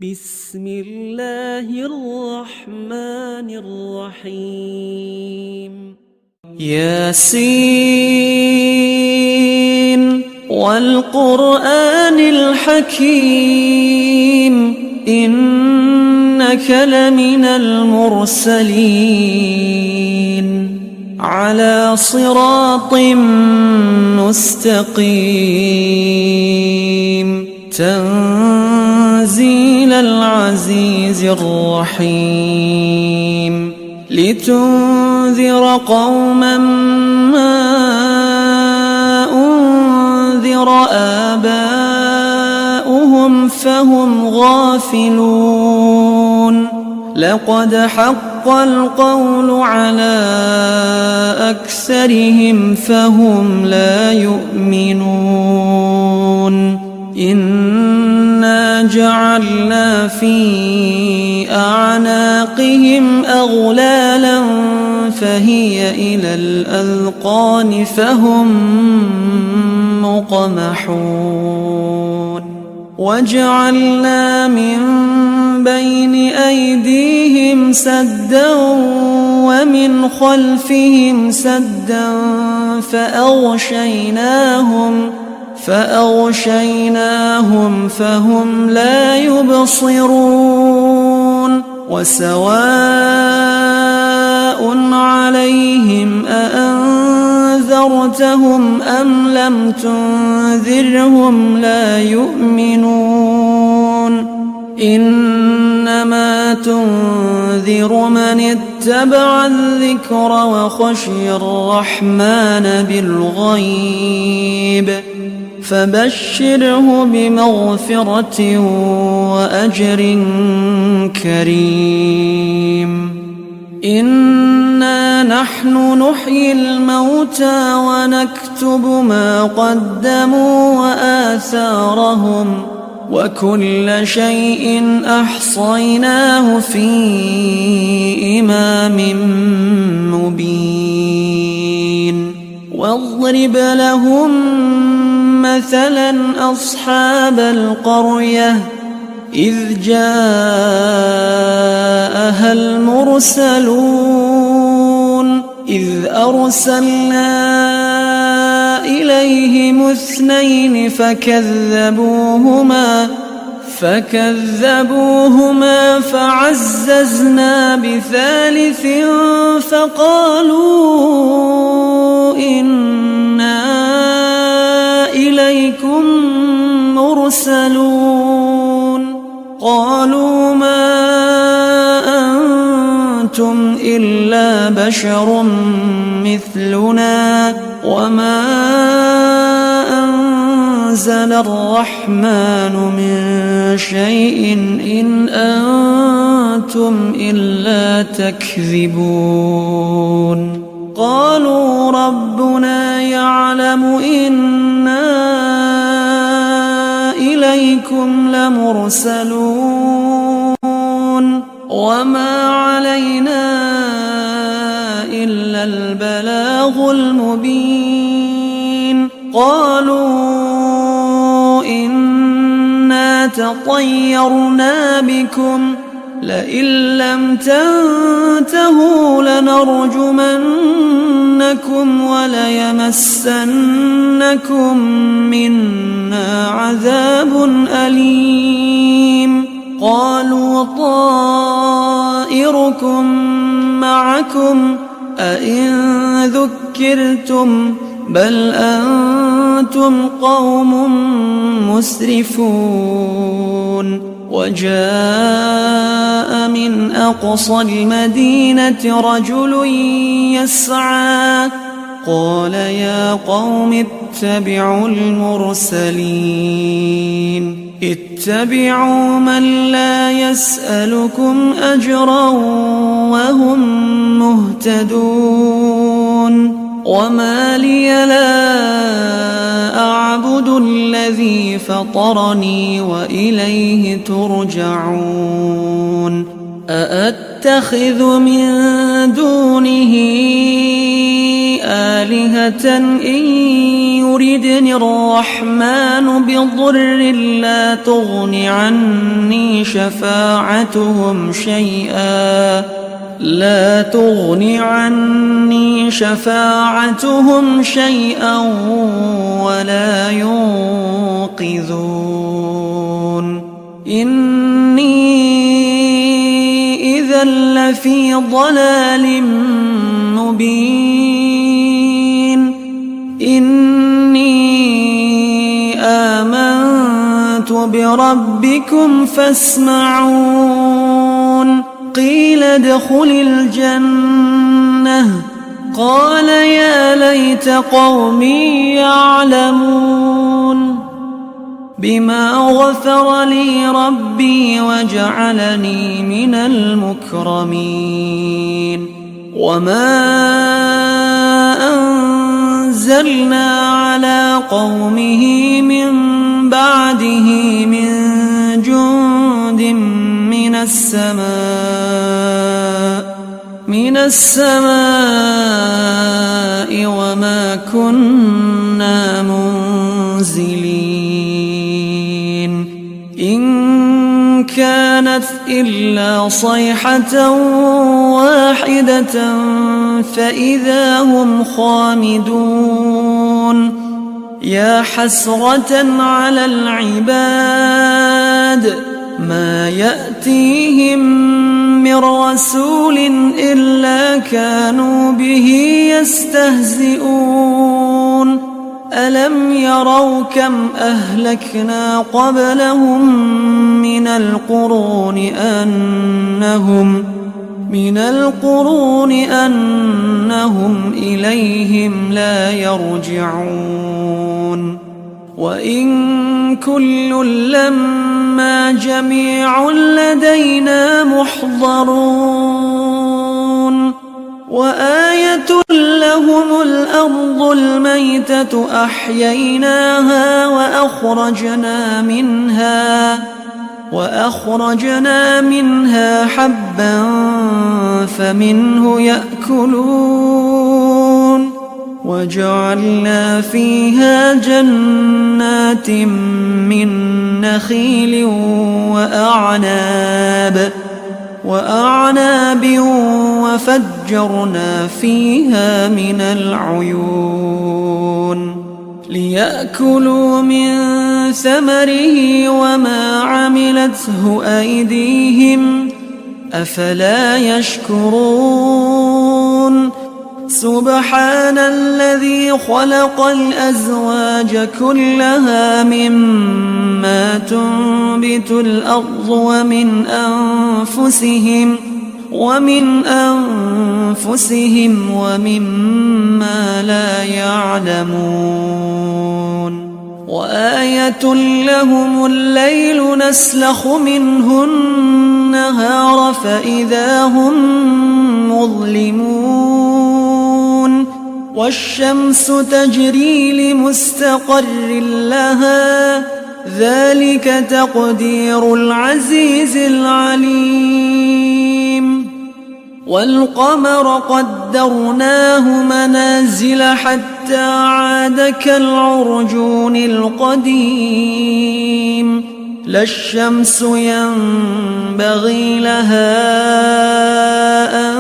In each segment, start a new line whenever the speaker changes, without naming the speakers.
بسم الله الرحمن الرحيم ياسين والقرآن الحكيم إنك لمن المرسلين على صراط مستقيم تنزيل العزيز الرحيم لتنذر قوما ما أنذر آباؤهم فهم غافلون لقد حق القول على أكثرهم فهم لا يؤمنون إنا جعلنا في أعناقهم أغلالا فهي إلى الأذقان فهم مقمحون وجعلنا من بين أيديهم سدا ومن خلفهم سدا فأغشيناهم فهم لا يبصرون وسواء عليهم أأنذرتهم أم لم تنذرهم لا يؤمنون إنما تنذر من اتبع الذكر وخشي الرحمن بالغيب فبشره بمغفرة وأجر كريم إنا نحن نحيي الموتى ونكتب ما قدموا وآثارهم وكل شيء أحصيناه في إمام مبين واضرب لهم مثلا أصحاب القرية إذ جاءها المرسلون إذ أرسلنا إليهم اثنين فكذبوهما فعززنا بثالث فقالوا إنا إليكم مرسلون قالوا ما أنتم إلا بشر مثلنا وما أنزل الرحمن من شيء إن أنتم إلا تكذبون قالوا ربنا يعلم إنا إليكم لمرسلون وما علينا إلا البلاغ المبين قالوا إنا تطيرنا بكم لئن لم تنتهوا لنرجمنكم وليمسنكم منا عذاب أليم قالوا طائركم معكم أئن ذكرتم بل أنتم قوم مسرفون وجاء من أقصى المدينة رجل يسعى قال يا قوم اتبعوا المرسلين اتبعوا من لا يسألكم أجرا وهم مهتدون وما لي لا أعبد الذي فطرني وإليه ترجعون أأتخذ من دونه آلهة إن يردني الرحمن بضر لا تغن عني شفاعتهم شيئا ولا ينقذون إني إذا لفي ضلال مبين إني آمنت بربكم فاسمعون قيل ادخل الجنة قال يا ليت قومي يعلمون بما غفر لي ربي وجعلني من المكرمين وما أنزلنا على قومه من بعده من جند من السماء وما كنا منزلين إن كانت إلا صيحة واحدة فإذا هم خامدون يا حسرة على العباد ما يأتيهم من رسول إلا كانوا به يستهزئون ألم يروا كم أهلكنا قبلهم من القرون أنهم إليهم لا يرجعون وإن كل لما جميع لدينا محضرون وآية لهم الأرض الميتة أحييناها وأخرجنا منها حبا فمنه يأكلون وجعلنا فيها جنات من نخيل وأعناب وفجرنا فيها من العيون ليأكلوا من ثمره وما عملته أيديهم أفلا يشكرون سبحان الذي خلق الأزواج كلها مما تنبت الأرض ومن أنفسهم ومما لا يعلمون وآية لهم الليل نسلخ منه النهار فإذا هم مظلمون والشمس تجري لمستقر لها ذلك تقدير العزيز العليم والقمر قدرناه منازل حتى عاد كالعرجون القديم لا الشمس ينبغي لها أن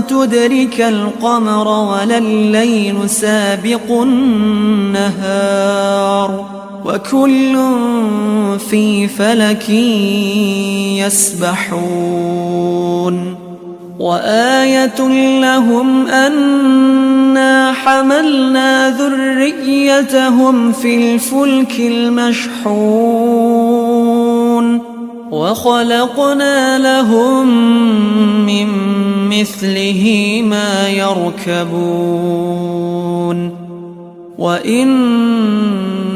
تدرك القمر ولا الليل سابق النهار وكل في فلك يسبحون وآية لهم أنا حملنا ذريتهم في الفلك المشحون وخلقنا لهم من مثله ما يركبون وإن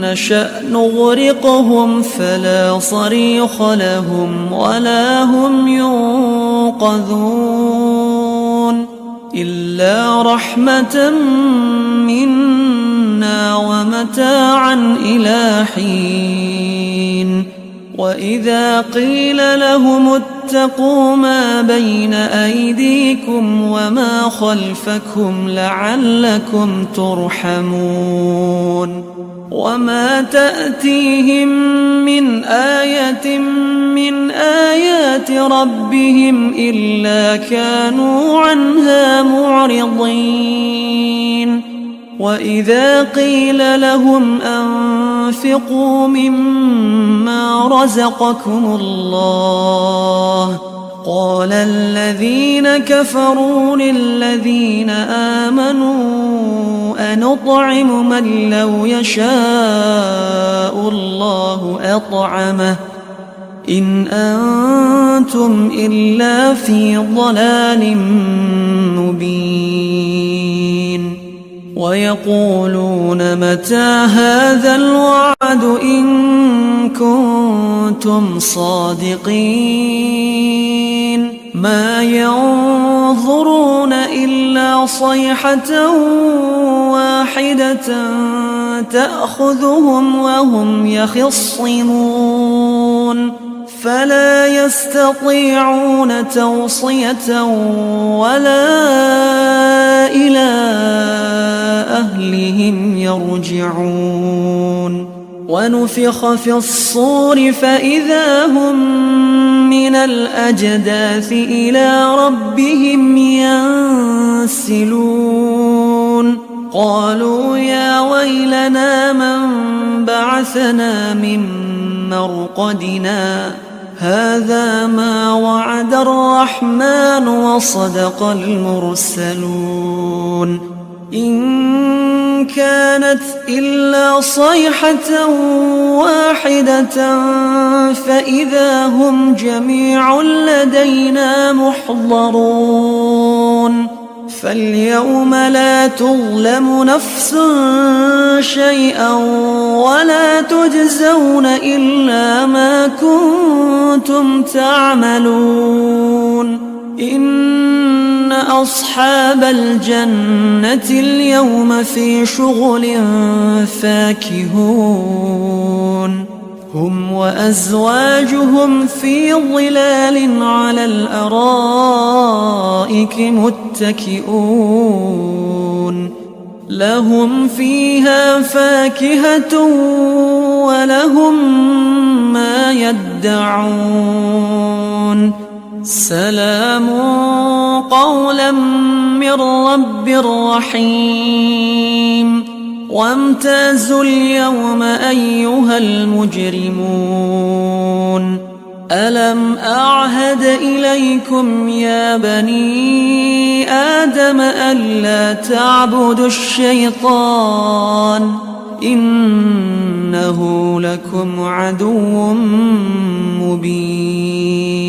نشأ نغرقهم فلا صريخ لهم ولا هم ينقذون إلا رحمة منا ومتاعا إلى حين وإذا قيل لهم اتقوا ما بين أيديكم وما خلفكم لعلكم ترحمون وما تأتيهم من آية من آيات ربهم إلا كانوا عنها معرضين وإذا قيل لهم أنفقوا مما رزقكم الله قال الذين كفروا للذين آمنوا أنطعم من لو يشاء الله أطعمه إن أنتم إلا في ضلال مبين ويقولون متى هذا الوعد إن كنتم صادقين ما ينظرون إلا صيحة واحدة تأخذهم وهم يخصمون فلا يستطيعون توصية ولا إلى أهلهم يرجعون ونفخ في الصور فإذا هم من الأجداث إلى ربهم ينسلون قالوا يا ويلنا من بعثنا من مرقدنا هذا ما وعد الرحمن وصدق المرسلون إن كانت إلا صيحة واحدة فإذا هم جميع لدينا محضرون فاليوم لا تظلم نفس شيئا ولا تجزون إلا ما كنتم تعملون إن أصحاب الجنة اليوم في شغل فاكهون هم وأزواجهم في ظلال على الأرائك متكئون لهم فيها فاكهة ولهم ما يدعون سلام قولا من رب رحيم وامتازوا اليوم أيها المجرمون ألم أعهد إليكم يا بني آدم ألا تعبدوا الشيطان إنه لكم عدو مبين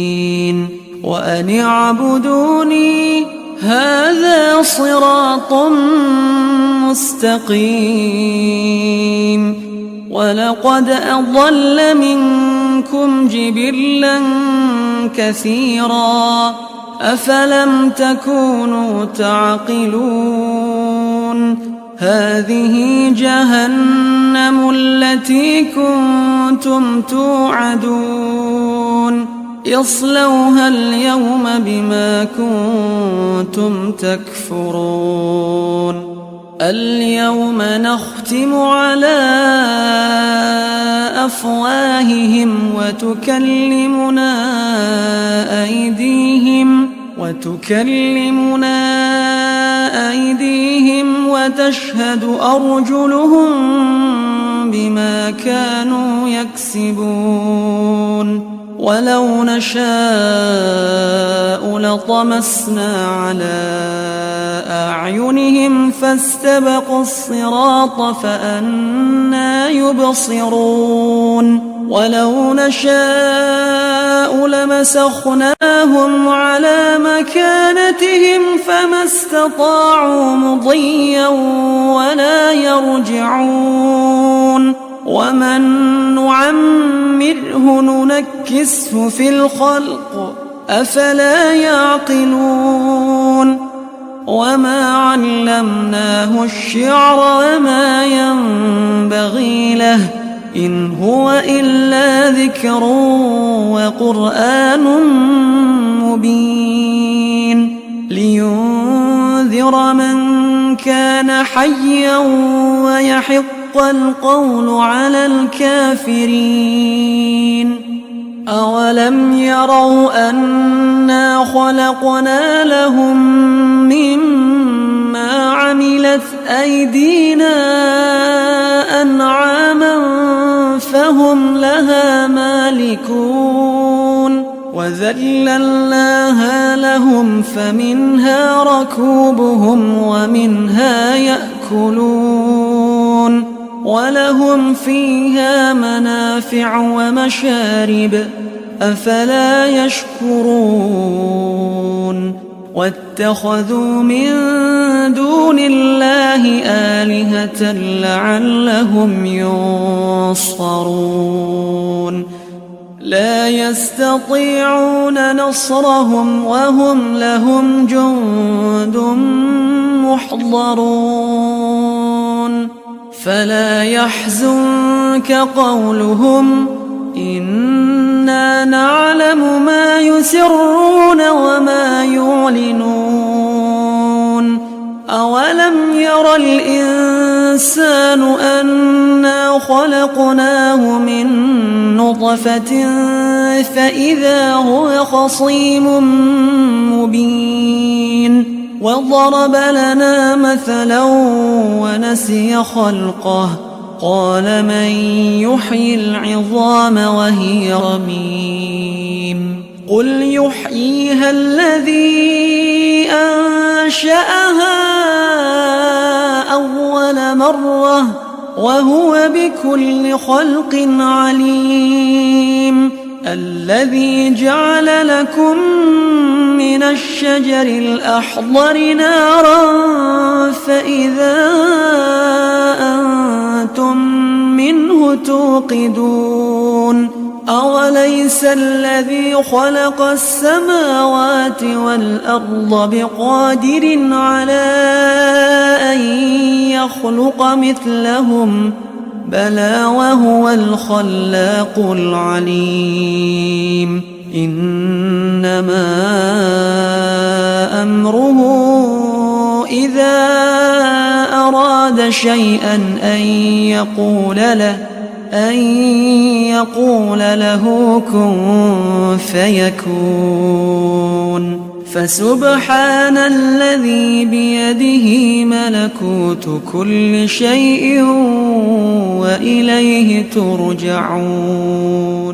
وأن اعبدوني هذا صراط مستقيم ولقد أضل منكم جبلا كثيرا أفلم تكونوا تعقلون هذه جهنم التي كنتم توعدون اصلوها اليوم بما كنتم تكفرون اليوم نختم على أفواههم وتكلمنا أيديهم وتشهد أرجلهم بما كانوا يكسبون ولو نشاء لطمسنا على أعينهم فاستبقوا الصراط فأنى يبصرون ولو نشاء لمسخناهم على مكانتهم فما استطاعوا مضيا ولا يرجعون ومن نعمره ننكسه في الخلق أفلا يعقلون وما علمناه الشعر وما ينبغي له إن هو إلا ذكر وقرآن مبين لينذر من كان حيا ويحق القول على الكافرين. أولم يروا أنا خلقنا لهم مما عملت أيدينا أنعاما فهم لها مالكون وذللناها لهم فمنها ركوبهم ومنها يأكلون ولهم فيها منافع ومشارب أفلا يشكرون واتخذوا من دون الله آلهة لعلهم ينصرون لا يستطيعون نصرهم وهم لهم جند محضرون فلا يحزنك قولهم إنا نعلم ما يسرون وما يعلنون أولم ير الإنسان أنا خلقناه من نطفة فإذا هو خصيم مبين وضرب لنا مثلا ونسي خلقه قال من يحيي العظام وهي رميم قل يحييها الذي أنشأها أول مرة وهو بكل خلق عليم الذي جعل لكم من الشجر الأخضر نارا فإذا أنتم منه توقدون أوليس الذي خلق السماوات والأرض بقادر على أن يخلق مثلهم بلى وهو الخلاق العليم إنما أمره إذا أراد شيئا أن يقول له كن فيكون فسبحان الذي بيده ملكوت كل شيء وإليه ترجعون